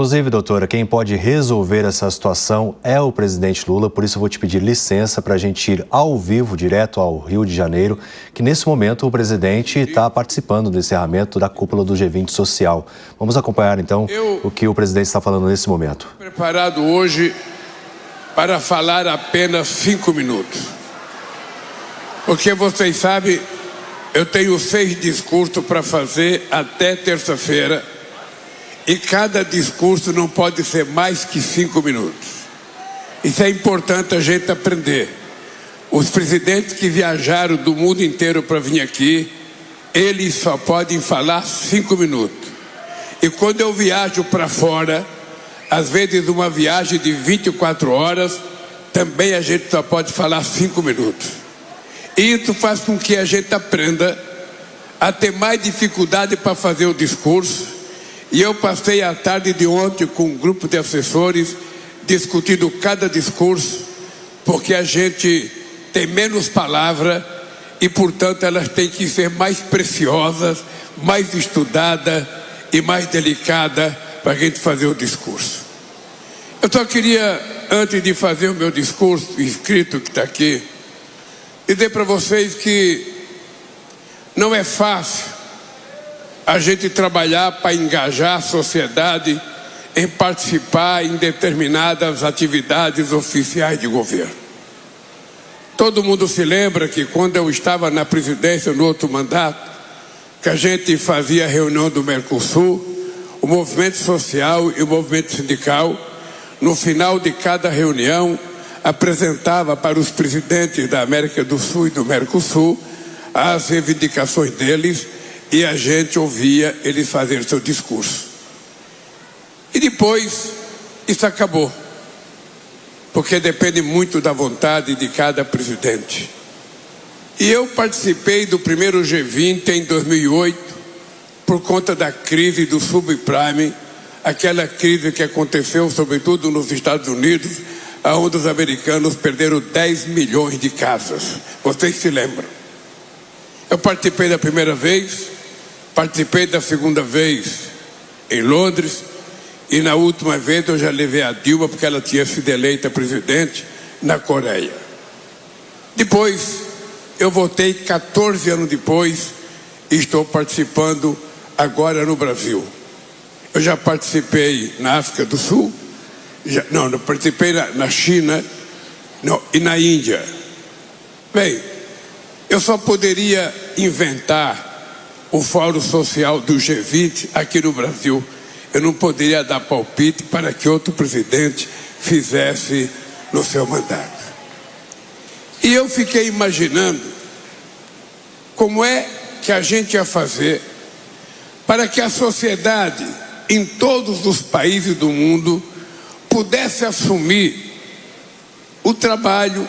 Inclusive, doutora, quem pode resolver essa situação é o presidente Lula, por isso eu vou te pedir licença para a gente ir ao vivo, direto ao Rio de Janeiro, que nesse momento o presidente está participando do encerramento da cúpula do G20 Social. Vamos acompanhar então o que o presidente está falando nesse momento. Preparado hoje para falar apenas 5 minutos. Porque vocês sabem, eu tenho 6 discursos para fazer até terça-feira. E cada discurso não pode ser mais que 5 minutos. Isso é importante a gente aprender. Os presidentes que viajaram do mundo inteiro para vir aqui, eles só podem falar 5 minutos. E quando eu viajo para fora, às vezes uma viagem de 24 horas, também a gente só pode falar 5 minutos. E isso faz com que a gente aprenda a ter mais dificuldade para fazer o discurso. E eu passei a tarde de ontem com um grupo de assessores discutindo cada discurso, porque a gente tem menos palavra e, portanto, elas têm que ser mais preciosas, mais estudadas e mais delicadas para a gente fazer o discurso. Eu só queria, antes de fazer o meu discurso escrito que está aqui, dizer para vocês que não é fácil a gente trabalhar para engajar a sociedade em participar em determinadas atividades oficiais de governo. Todo mundo se lembra que quando eu estava na presidência no outro mandato, que a gente fazia a reunião do Mercosul, o movimento social e o movimento sindical, no final de cada reunião, apresentava para os presidentes da América do Sul e do Mercosul as reivindicações deles, e a gente ouvia eles fazer seu discurso. E depois, isso acabou. Porque depende muito da vontade de cada presidente. E eu participei do primeiro G20 em 2008, por conta da crise do subprime, aquela crise que aconteceu sobretudo nos Estados Unidos, onde os americanos perderam 10 milhões de casas. Vocês se lembram? Eu participei da primeira vez, participei da segunda vez em Londres e na última vez eu já levei a Dilma porque ela tinha sido eleita presidente na Coreia. Depois eu voltei 14 anos depois e estou participando agora no Brasil. Eu já participei na África do Sul, não participei na China e na Índia. Bem, eu só poderia inventar o Fórum Social do G20 aqui no Brasil. Eu não poderia dar palpite para que outro presidente fizesse no seu mandato. E eu fiquei imaginando como é que a gente ia fazer para que a sociedade em todos os países do mundo pudesse assumir o trabalho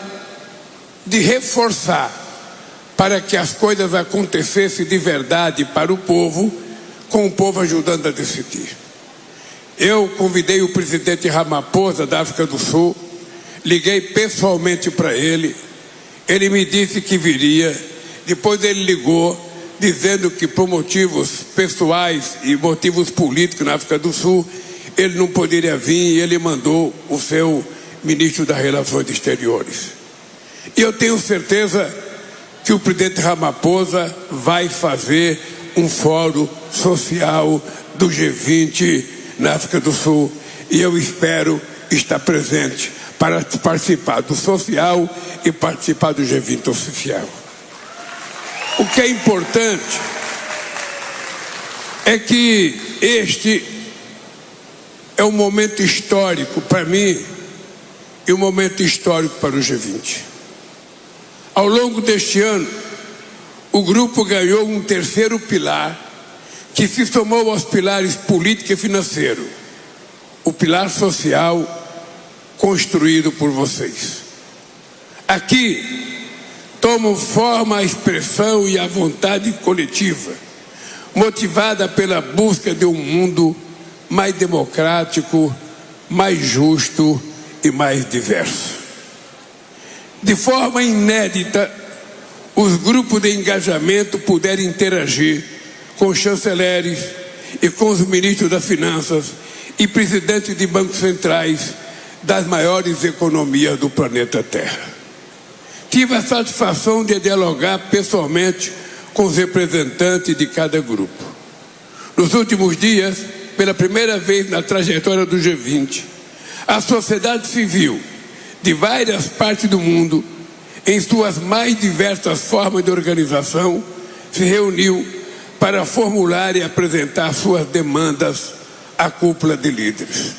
de reforçar para que as coisas acontecessem de verdade para o povo, com o povo ajudando a decidir. Eu convidei o presidente Ramaphosa da África do Sul, liguei pessoalmente para ele, ele me disse que viria, depois ele ligou, dizendo que por motivos pessoais e motivos políticos na África do Sul, ele não poderia vir e ele mandou o seu ministro das Relações Exteriores. E eu tenho certeza que o presidente Ramaphosa vai fazer um fórum social do G20 na África do Sul e eu espero estar presente para participar do social e participar do G20 oficial. O que é importante é que este é um momento histórico para mim e um momento histórico para o G20. Ao longo deste ano, o grupo ganhou um terceiro pilar que se somou aos pilares político e financeiro, o pilar social construído por vocês. Aqui tomam forma a expressão e a vontade coletiva, motivada pela busca de um mundo mais democrático, mais justo e mais diverso. De forma inédita, os grupos de engajamento puderam interagir com os chanceleres e com os ministros das Finanças e presidentes de bancos centrais das maiores economias do planeta Terra. Tive a satisfação de dialogar pessoalmente com os representantes de cada grupo. Nos últimos dias, pela primeira vez na trajetória do G20, a sociedade civil de várias partes do mundo, em suas mais diversas formas de organização, se reuniu para formular e apresentar suas demandas à cúpula de líderes.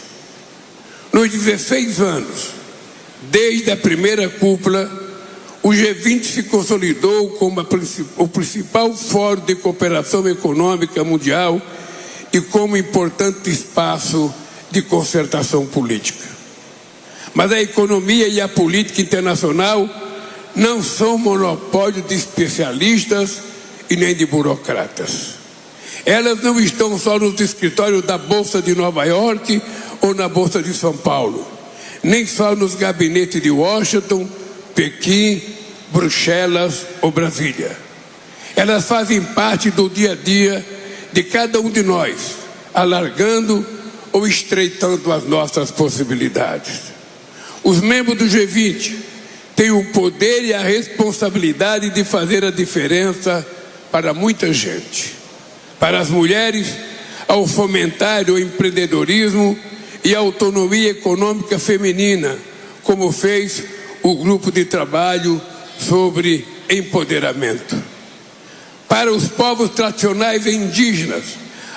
Nos 16 anos, desde a primeira cúpula, o G20 se consolidou como o principal fórum de cooperação econômica mundial e como importante espaço de concertação política. Mas a economia e a política internacional não são monopólio de especialistas e nem de burocratas. Elas não estão só nos escritórios da Bolsa de Nova York ou na Bolsa de São Paulo, nem só nos gabinetes de Washington, Pequim, Bruxelas ou Brasília. Elas fazem parte do dia a dia de cada um de nós, alargando ou estreitando as nossas possibilidades. Os membros do G20 têm o poder e a responsabilidade de fazer a diferença para muita gente. Para as mulheres, ao fomentar o empreendedorismo e a autonomia econômica feminina, como fez o grupo de trabalho sobre empoderamento. Para os povos tradicionais e indígenas,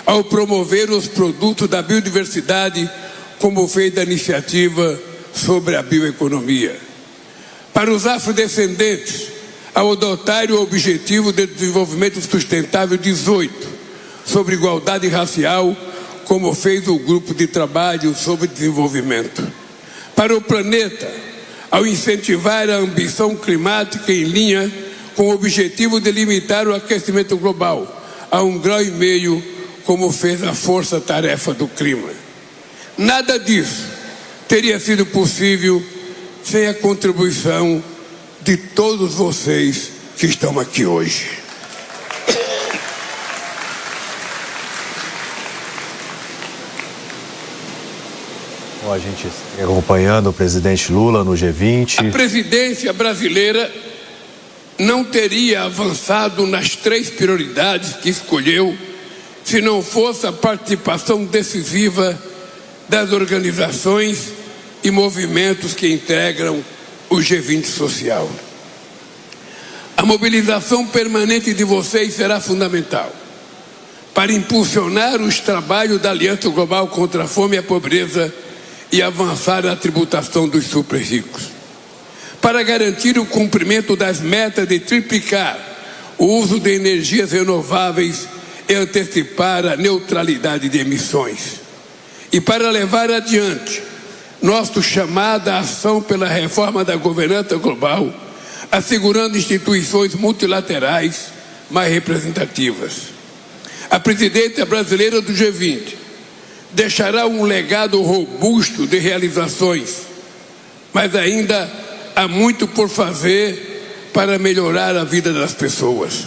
ao promover os produtos da biodiversidade, como fez a iniciativa sobre a bioeconomia. Para os afrodescendentes, ao adotar o Objetivo de Desenvolvimento Sustentável 18, sobre igualdade racial, como fez o grupo de trabalho sobre desenvolvimento. Para o planeta, ao incentivar a ambição climática em linha com o objetivo de limitar o aquecimento global a 1,5 graus, como fez a Força Tarefa do Clima. Nada disso teria sido possível sem a contribuição de todos vocês que estão aqui hoje. A gente acompanhando o presidente Lula no G20. A presidência brasileira não teria avançado nas 3 prioridades que escolheu se não fosse a participação decisiva das organizações e movimentos que integram o G20 social. A mobilização permanente de vocês será fundamental para impulsionar os trabalhos da Aliança Global contra a Fome e a Pobreza e avançar a tributação dos super ricos, para garantir o cumprimento das metas de triplicar o uso de energias renováveis e antecipar a neutralidade de emissões, e para levar adiante nosso chamado à ação pela reforma da governança global, assegurando instituições multilaterais mais representativas. A presidência brasileira do G20 deixará um legado robusto de realizações, mas ainda há muito por fazer para melhorar a vida das pessoas.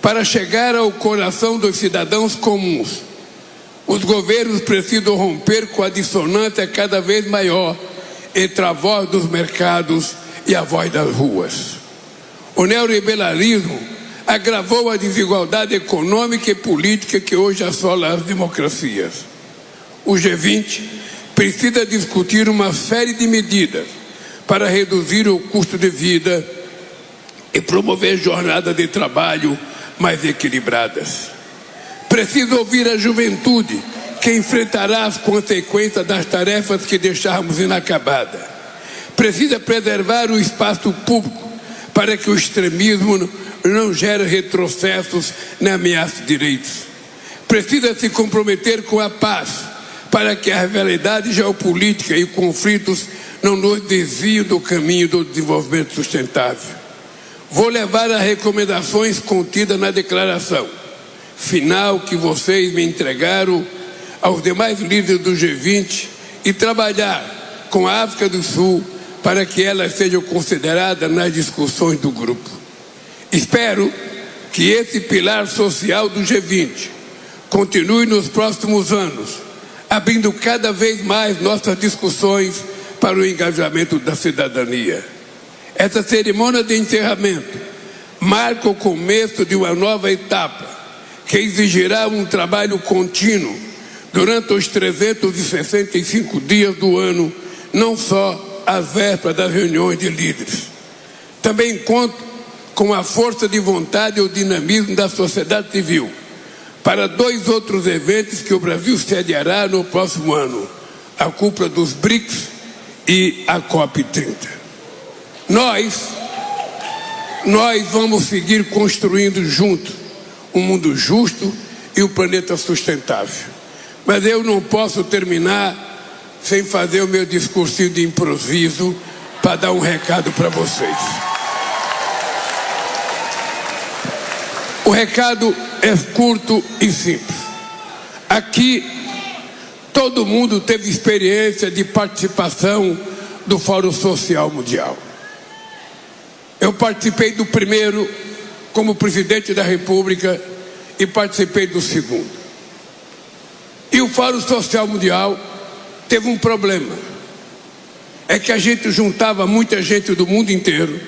Para chegar ao coração dos cidadãos comuns, os governos precisam romper com a dissonância cada vez maior entre a voz dos mercados e a voz das ruas. O neoliberalismo agravou a desigualdade econômica e política que hoje assola as democracias. O G20 precisa discutir uma série de medidas para reduzir o custo de vida e promover jornadas de trabalho mais equilibradas. Precisa ouvir a juventude, que enfrentará as consequências das tarefas que deixarmos inacabadas. Precisa preservar o espaço público para que o extremismo não gere retrocessos nem ameace direitos. Precisa se comprometer com a paz, para que a rivalidade geopolítica e conflitos não nos desviem do caminho do desenvolvimento sustentável. Vou levar as recomendações contidas na declaração final que vocês me entregaram aos demais líderes do G20 e trabalhar com a África do Sul para que elas sejam consideradas nas discussões do grupo. Espero que esse pilar social do G20 continue nos próximos anos abrindo cada vez mais nossas discussões para o engajamento da cidadania. Essa cerimônia de encerramento marca o começo de uma nova etapa que exigirá um trabalho contínuo durante os 365 dias do ano, não só às vésperas das reuniões de líderes. Também conto com a força de vontade e o dinamismo da sociedade civil para 2 outros eventos que o Brasil sediará no próximo ano: a cúpula dos BRICS e a COP30. Nós vamos seguir construindo juntos um mundo justo e o planeta sustentável. Mas eu não posso terminar sem fazer o meu discursinho de improviso para dar um recado para vocês. O recado é curto e simples. Aqui, todo mundo teve experiência de participação do Fórum Social Mundial. Eu participei do primeiro como presidente da República e participei do segundo. E o Fórum Social Mundial teve um problema. É que a gente juntava muita gente do mundo inteiro,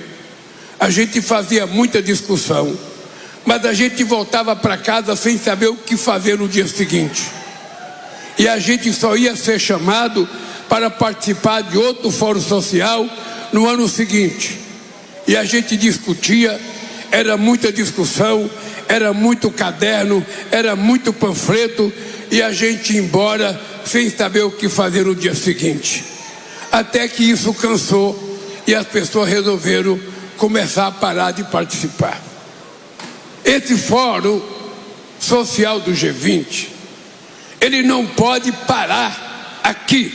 a gente fazia muita discussão, mas a gente voltava para casa sem saber o que fazer no dia seguinte. E a gente só ia ser chamado para participar de outro fórum social no ano seguinte. E a gente discutia, era muita discussão, era muito caderno, era muito panfleto, e a gente ia embora sem saber o que fazer no dia seguinte. Até que isso cansou e as pessoas resolveram começar a parar de participar. Esse fórum social do G20, ele não pode parar aqui.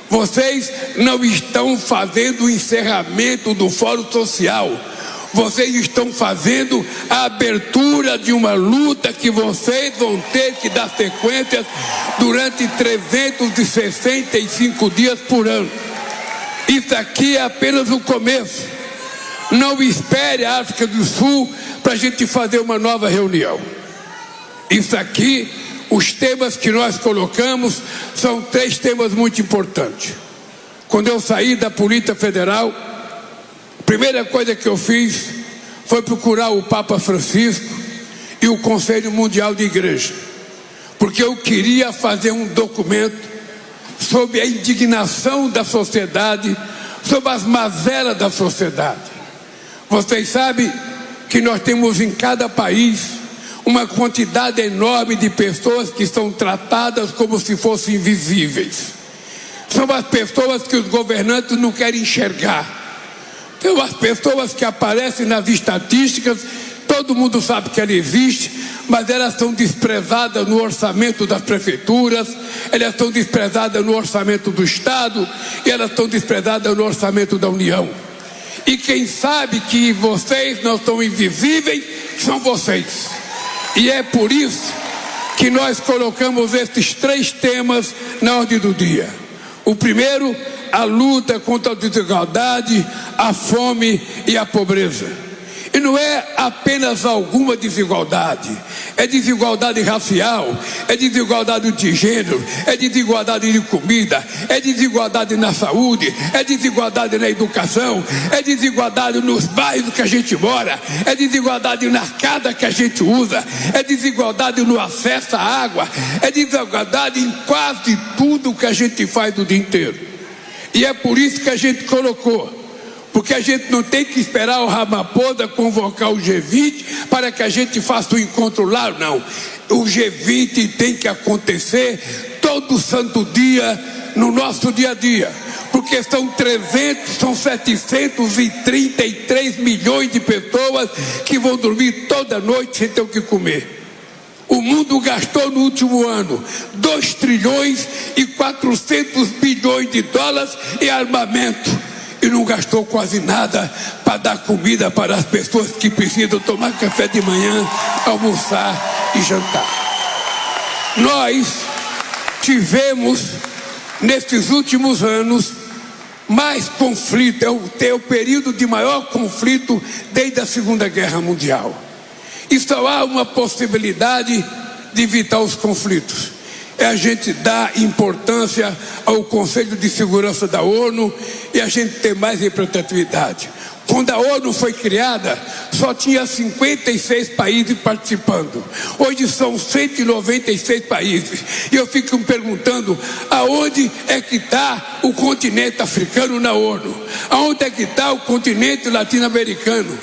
Vocês não estão fazendo o encerramento do fórum social. Vocês estão fazendo a abertura de uma luta que vocês vão ter que dar sequência durante 365 dias por ano. Isso aqui é apenas o começo. Não espere a África do Sul para a gente fazer uma nova reunião. Isso aqui, os temas que nós colocamos são 3 temas muito importantes. Quando eu saí da Polícia Federal, a primeira coisa que eu fiz foi procurar o Papa Francisco e o Conselho Mundial de Igreja, porque eu queria fazer um documento sobre a indignação da sociedade, sobre as mazelas da sociedade. Vocês sabem que nós temos em cada país uma quantidade enorme de pessoas que são tratadas como se fossem invisíveis. São as pessoas que os governantes não querem enxergar. São as pessoas que aparecem nas estatísticas, todo mundo sabe que ela existe, mas elas são desprezadas no orçamento das prefeituras, elas são desprezadas no orçamento do Estado e elas são desprezadas no orçamento da União. E quem sabe que vocês não são invisíveis são vocês. E é por isso que nós colocamos esses 3 temas na ordem do dia. O primeiro, a luta contra a desigualdade, a fome e a pobreza. E não é apenas alguma desigualdade, é desigualdade racial, é desigualdade de gênero, é desigualdade de comida, é desigualdade na saúde, é desigualdade na educação, é desigualdade nos bairros que a gente mora, é desigualdade na casa que a gente usa, é desigualdade no acesso à água, é desigualdade em quase tudo que a gente faz o dia inteiro. E é por isso que a gente colocou. Porque a gente não tem que esperar o Ramaphosa convocar o G20 para que a gente faça um encontro lá, não. O G20 tem que acontecer todo santo dia no nosso dia a dia. Porque são 733 milhões de pessoas que vão dormir toda noite sem ter o que comer. O mundo gastou no último ano 2 trilhões e 400 bilhões de dólares em armamento. E não gastou quase nada para dar comida para as pessoas que precisam tomar café de manhã, almoçar e jantar. Nós tivemos, nesses últimos anos, mais conflito, é o período de maior conflito desde a Segunda Guerra Mundial. E só há uma possibilidade de evitar os conflitos. é a gente dar importância ao Conselho de Segurança da ONU e a gente ter mais representatividade. Quando a ONU foi criada, só tinha 56 países participando. Hoje são 196 países. E eu fico me perguntando, aonde é que está o continente africano na ONU? Aonde é que está o continente latino-americano?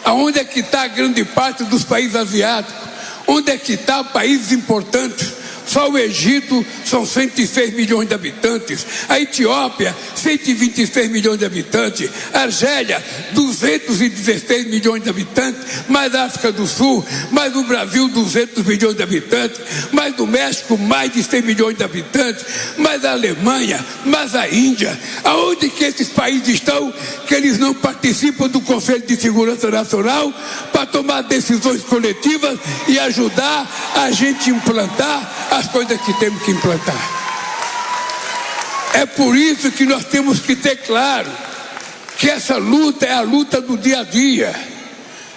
Aonde é que está a grande parte dos países asiáticos? Onde é que está países importantes? Só o Egito são 106 milhões de habitantes, a Etiópia 126 milhões de habitantes, a Argélia 216 milhões de habitantes, mais a África do Sul, mais o Brasil 200 milhões de habitantes, mais o México mais de 100 milhões de habitantes, mais a Alemanha, mais a Índia. Aonde que esses países estão que eles não participam do Conselho de Segurança Nacional para tomar decisões coletivas e ajudar a gente a implantar as coisas que temos que implantar? É por isso que nós temos que ter claro que essa luta é a luta do dia a dia.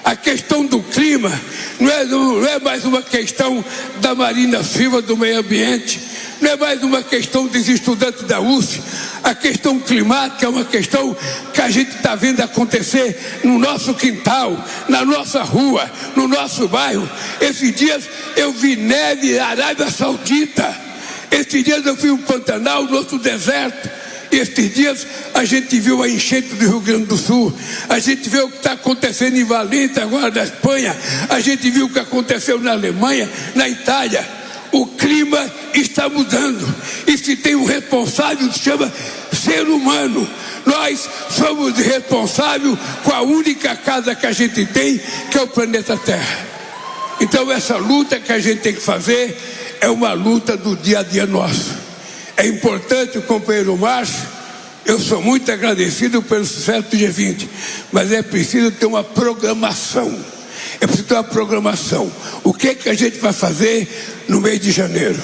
A questão do clima não é mais uma questão da Marina Silva, do meio ambiente, não é mais uma questão dos estudantes da USP. A questão climática é uma questão que a gente está vendo acontecer no nosso quintal, na nossa rua, no nosso bairro. Esses dias eu vi neve na Arábia Saudita. Esses dias eu fui no Pantanal, no nosso deserto. Estes dias a gente viu a enchente do Rio Grande do Sul, a gente viu o que está acontecendo em Valência agora na Espanha, a gente viu o que aconteceu na Alemanha, na Itália. O clima está mudando e se tem um responsável que se chama ser humano. Nós somos responsáveis com a única casa que a gente tem, que é o planeta Terra. Então essa luta que a gente tem que fazer é uma luta do dia a dia nosso. É importante, o companheiro Márcio, eu sou muito agradecido pelo sucesso do G20, mas é preciso ter uma programação. É preciso ter uma programação. O que a gente vai fazer no mês de janeiro?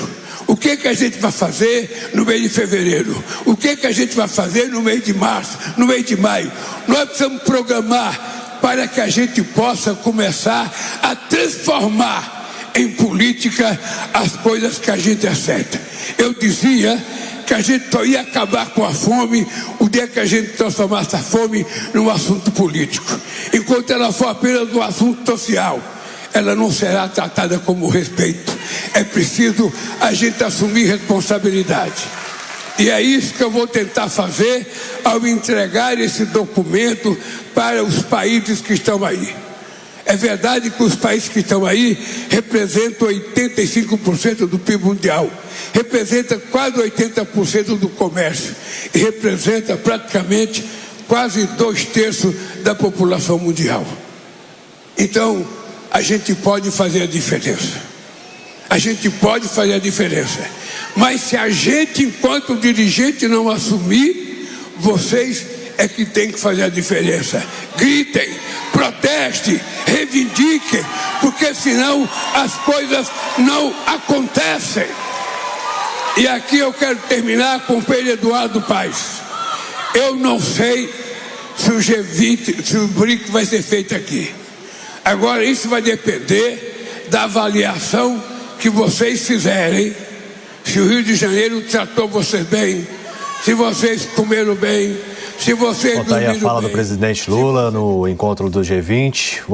O que a gente vai fazer no mês de fevereiro? O que a gente vai fazer no mês de março, no mês de maio? Nós precisamos programar para que a gente possa começar a transformar em política as coisas que a gente acerta. Eu dizia que a gente só ia acabar com a fome o dia que a gente transformasse a fome num assunto político. Enquanto ela for apenas um assunto social, ela não será tratada como respeito. É preciso a gente assumir responsabilidade. E é isso que eu vou tentar fazer ao entregar esse documento para os países que estão aí. É verdade que os países que estão aí representam 85% do PIB mundial, representa quase 80% do comércio e representa praticamente quase 2/3 da população mundial. Então, a gente pode fazer a diferença. A gente pode fazer a diferença. Mas se a gente, enquanto dirigente, não assumir, vocês é que tem que fazer a diferença. Gritem, protestem, reivindiquem, porque senão as coisas não acontecem. E aqui eu quero terminar com o Pedro Eduardo Paes. Eu não sei se o G20, se o BRIC vai ser feito aqui. Agora isso vai depender da avaliação que vocês fizerem. Se o Rio de Janeiro tratou vocês bem, se vocês comeram bem, se vocês dormiram bem. Aí a fala bem, do presidente Lula no encontro do G20.